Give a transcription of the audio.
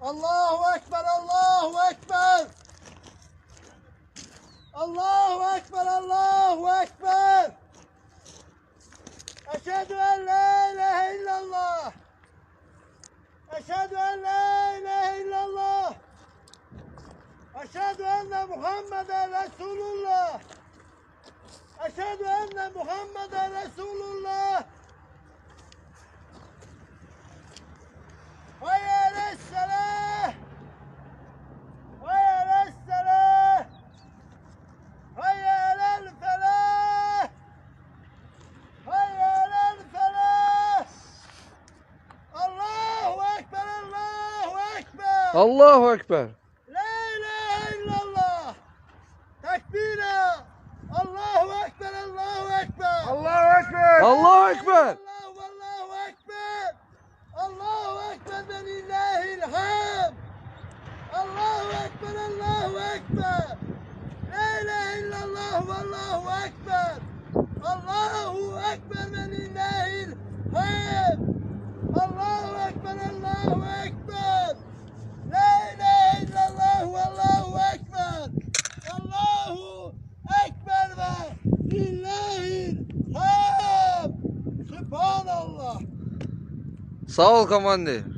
Allahu Ekber, Allahu Ekber. Allahu Ekber, Allahu Ekber. Eşhedü en la ilahe illallah. Eşhedü en la ilahe illallah. Eşhedü enne Muhammeden Resulullah. Eşhedü enne Muhammeden Resulullah. Hayya alas-salah. Hayya alas-salah. Hayya alel-felah. Hayya alel-felah. Allahu Ekber, Allahu Ekber. Allahu Ekber. La ilahe illallah. Tekbire. Allahu Ekber, Allahu Ekber. Allahu Ekber. Allahu Ekber. Allahu Ekber. Allahu Ekber ve lillahil hamd. Allahu Ekber, Allahu Ekber. La ilahe illallah ve Allahu Ekber. Allahu Ekber ve lillahil hamd. Allahu Ekber, Allahu Ekber. La ilahe illallah ve Allahu Ekber. Allahu Ekber ve lillahil hamd. Sübhanallah. Sağ ol komandir.